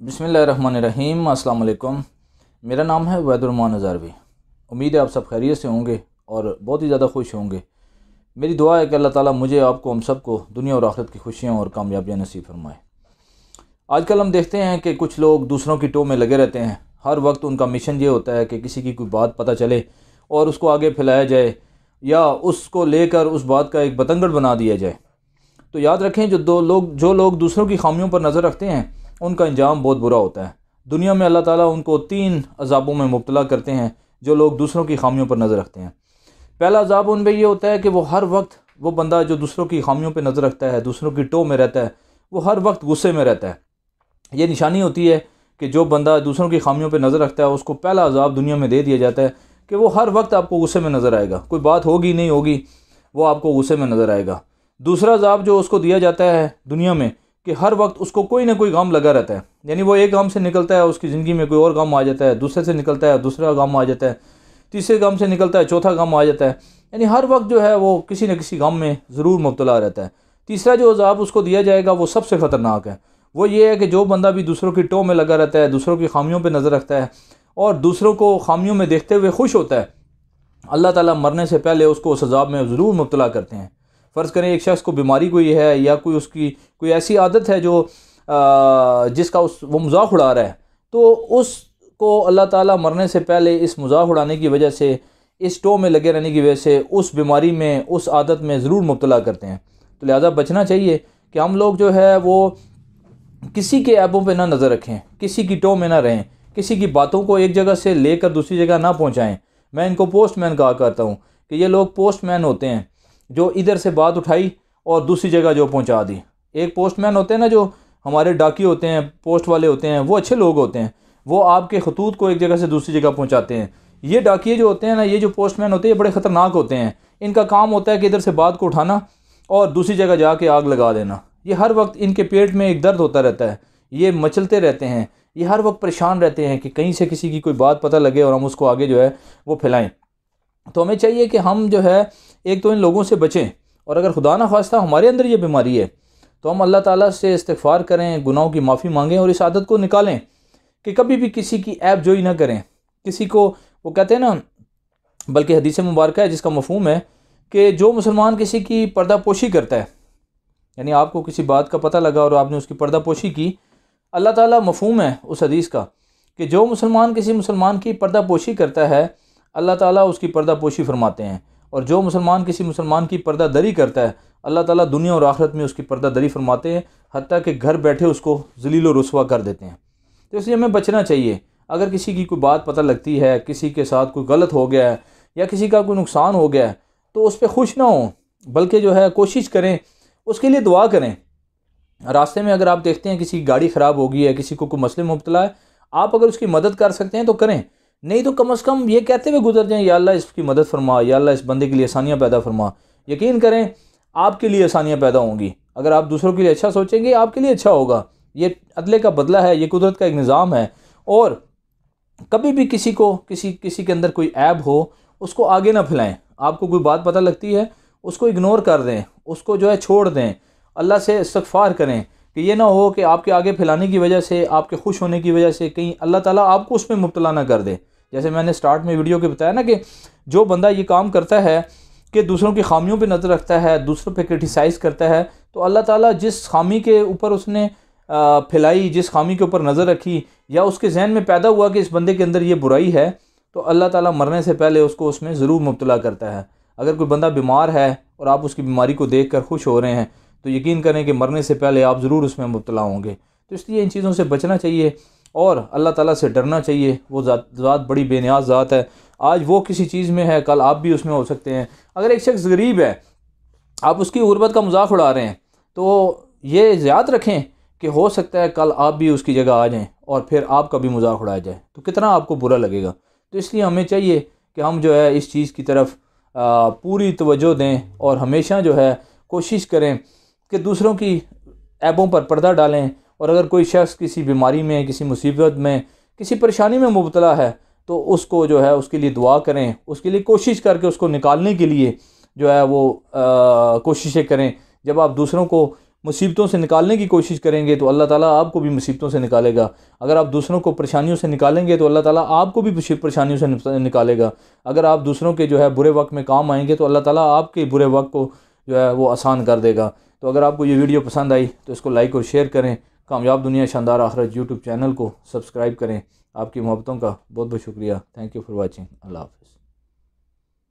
बिस्मिल्लाहिर्रहमानिर्रहीम। अस्सलाम वालेकुम। मेरा नाम है वैदुर्रहमान हज़ारवी। उम्मीद है आप सब खैरियत से होंगे और बहुत ही ज़्यादा खुश होंगे। मेरी दुआ है कि अल्लाह ताला मुझे, आपको, हम सब को दुनिया और आखिरत की खुशियाँ और कामयाबियाँ नसीब फरमाए। आजकल हम देखते हैं कि कुछ लोग दूसरों की टो में लगे रहते हैं। हर वक्त उनका मिशन ये होता है कि किसी की कोई बात पता चले और उसको आगे फैलाया जाए या उसको लेकर उस बात का एक बतंगड़ बना दिया जाए। तो याद रखें, जो लोग दूसरों की खामियों पर नज़र रखते हैं उनका अंजाम बहुत बुरा होता है। दुनिया में अल्लाह ताला उनको 3 अज़ाबों में मुब्तला करते हैं जो लोग दूसरों की खामियों पर नज़र रखते हैं। पहला अज़ाब उन पर यह होता है कि वो हर वक्त, वो बंदा जो दूसरों की खामियों पर नज़र रखता है, दूसरों की टो में रहता है, वो हर वक्त गुस्से में रहता है। ये निशानी होती है कि जो बंदा दूसरों की खामियों पर नज़र रखता है उसको पहला अज़ाब दुनिया में दे दिया जाता है कि वो हर वक्त आपको गुस्से में नज़र आएगा। कोई बात होगी नहीं होगी, वो आपको गुस्से में नज़र आएगा। दूसरा अज़ाब जो उसको दिया जाता है दुनिया में कि हर वक्त उसको कोई ना कोई गम लगा रहता है। यानी वो एक गम से निकलता है, उसकी ज़िंदगी में कोई और गम आ जाता है, दूसरे से निकलता है दूसरा गम आ जाता है, तीसरे गम से निकलता है चौथा गम आ जाता है। यानी हर वक्त जो है वो किसी न किसी गम में ज़रूर मुब्तला रहता है। तीसरा जो अज़ाब उसको दिया जाएगा वो सबसे ख़तरनाक है। वो ये है कि जो बंदा भी दूसरों की टो में लगा रहता है, दूसरों की खामियों पर नज़र रखता है और दूसरों को खामियों में देखते हुए खुश होता है, अल्लाह ताला मरने से पहले उसको उस अज़ाब में ज़रूर मुब्तला करते हैं। फ़र्ज़ करें एक शख्स को बीमारी कोई है या कोई उसकी कोई ऐसी आदत है जो जिसका वो मजाक उड़ा रहा है, तो उसको अल्लाह ताला मरने से पहले इस मजाक उड़ाने की वजह से, इस टो में लगे रहने की वजह से उस बीमारी में, उस आदत में ज़रूर मुब्तला करते हैं। तो लिहाजा बचना चाहिए कि हम लोग जो है वो किसी के ऐबों पे ना नज़र रखें, किसी की टो में ना रहें, किसी की बातों को एक जगह से लेकर दूसरी जगह ना पहुँचाएँ। मैं इनको पोस्टमैन कहा करता हूँ कि ये लोग पोस्टमैन होते हैं जो इधर से बात उठाई और दूसरी जगह जो पहुंचा दी। एक पोस्टमैन होते हैं ना, जो हमारे डाकी होते हैं, पोस्ट वाले होते हैं, वो अच्छे लोग होते हैं, वो आपके खतूत को एक जगह से दूसरी जगह पहुंचाते हैं। ये डाकिये जो होते हैं ना, ये जो पोस्टमैन होते हैं, ये बड़े ख़तरनाक होते हैं। इनका काम होता है कि इधर से बात को उठाना और दूसरी जगह जाके आग लगा देना। ये हर वक्त इनके पेट में एक दर्द होता रहता है, ये मचलते रहते हैं, ये हर वक्त परेशान रहते हैं कि कहीं से किसी की कोई बात पता लगे और हम उसको आगे जो है वो फैलाएँ। तो हमें चाहिए कि हम जो है एक तो इन लोगों से बचें, और अगर खुदा ना खास्ता हमारे अंदर ये बीमारी है तो हम अल्लाह ताला से इस्तिग़फ़ार करें, गुनाहों की माफ़ी मांगें और इस आदत को निकालें कि कभी भी किसी की ऐब जोई ना करें। किसी को, वो कहते हैं ना, बल्कि हदीस मुबारक है जिसका मफ़हूम है कि जो मुसलमान किसी की पर्दापोशी करता है, यानी आपको किसी बात का पता लगा और आपने उसकी पर्दापोशी की, अल्लाह ताला, मफ़हूम है उस हदीस का कि जो मुसलमान किसी मुसलमान की पर्दापोशी करता है अल्लाह ताला उसकी पर्दापोशी फरमाते हैं, और जो मुसलमान किसी मुसलमान की पर्दादरी करता है अल्लाह ताला दुनिया और आखिरत में उसकी पर्दादरी फरमाते हैं, हत्ता कि घर बैठे उसको ज़लील व रुस्वा कर देते हैं। तो इसलिए हमें बचना चाहिए। अगर किसी की कोई बात पता लगती है, किसी के साथ कोई गलत हो गया है या किसी का कोई नुकसान हो गया है, तो उस पर खुश ना हो, बल्कि जो है कोशिश करें, उसके लिए दुआ करें। रास्ते में अगर आप देखते हैं किसी की गाड़ी ख़राब हो गई है, किसी को कोई मसले में मुब्तला है, आप अगर उसकी मदद कर सकते हैं तो करें, नहीं तो कम से कम ये कहते हुए गुजर जाएं, या अल्लाह इसकी मदद फरमा, या अल्लाह इस बंदे के लिए आसानियाँ पैदा फरमा। यकीन करें आपके लिए आसानियाँ पैदा होंगी। अगर आप दूसरों के लिए अच्छा सोचेंगे आपके लिए अच्छा होगा। ये अदले का बदला है, ये कुदरत का एक निज़ाम है। और कभी भी किसी के अंदर कोई ऐब हो उसको आगे ना फैलाएं। आपको कोई बात पता लगती है उसको इग्नोर कर दें, उसको जो है छोड़ दें, अल्लाह से इस्तिग़फ़ार करें कि ये ना हो कि आपके आगे फैलाने की वजह से, आपके खुश होने की वजह से कहीं अल्लाह ताला आपको उसमें मुब्तला ना कर दे। जैसे मैंने स्टार्ट में वीडियो के बताया ना कि जो बंदा ये काम करता है कि दूसरों की खामियों पे नज़र रखता है, दूसरों पे क्रिटिसाइज़ करता है, तो अल्लाह ताला जिस खामी के ऊपर उसने फैलाई, जिस खामी के ऊपर नज़र रखी, या उसके जहन में पैदा हुआ कि इस बंदे के अंदर ये बुराई है, तो अल्लाह ताला मरने से पहले उसको उसमें ज़रूर मुब्तला करता है। अगर कोई बंदा बीमार है और आप उसकी बीमारी को देख कर खुश हो रहे हैं, तो यकीन करें कि मरने से पहले आप ज़रूर उसमें मुब्तला होंगे। तो इसलिए इन चीज़ों से बचना चाहिए और अल्लाह ताला से डरना चाहिए। वो ज़ात बड़ी बेनियाज़ ज़ात है। आज वो किसी चीज़ में है, कल आप भी उसमें हो सकते हैं। अगर एक शख्स गरीब है, आप उसकी गुर्बत का मजाक उड़ा रहे हैं, तो ये याद रखें कि हो सकता है कल आप भी उसकी जगह आ जाएँ और फिर आपका भी मजाक उड़ाया जाए, तो कितना आपको बुरा लगेगा। तो इसलिए हमें चाहिए कि हम जो है इस चीज़ की तरफ पूरी तवज्जो दें और हमेशा जो है कोशिश करें कि दूसरों की ऐबों पर पर्दा डालें। और अगर कोई शख्स किसी बीमारी में, किसी मुसीबत में, किसी परेशानी में मुब्तला है, तो उसको जो है उसके लिए दुआ करें, उसके लिए कोशिश करके उसको निकालने के लिए जो है वो कोशिशें करें। जब आप दूसरों को मुसीबतों से निकालने की कोशिश करेंगे तो अल्लाह ताला आपको भी मुसीबतों से निकालेगा। अगर आप दूसरों को परेशानियों से निकालेंगे तो अल्लाह ताला आपको भी परेशानियों से निकालेगा। अगर आप दूसरों के जो है बुरे वक्त में काम आएंगे तो अल्लाह ताला आपके बुरे वक्त को जो है वो आसान कर देगा। तो अगर आपको ये वीडियो पसंद आई तो इसको लाइक और शेयर करें। कामयाब दुनिया शानदार आखिरत यूट्यूब चैनल को सब्सक्राइब करें। आपकी मोहब्बतों का बहुत बहुत शुक्रिया। Thank you for watching. अल्लाह हाफ़िज़।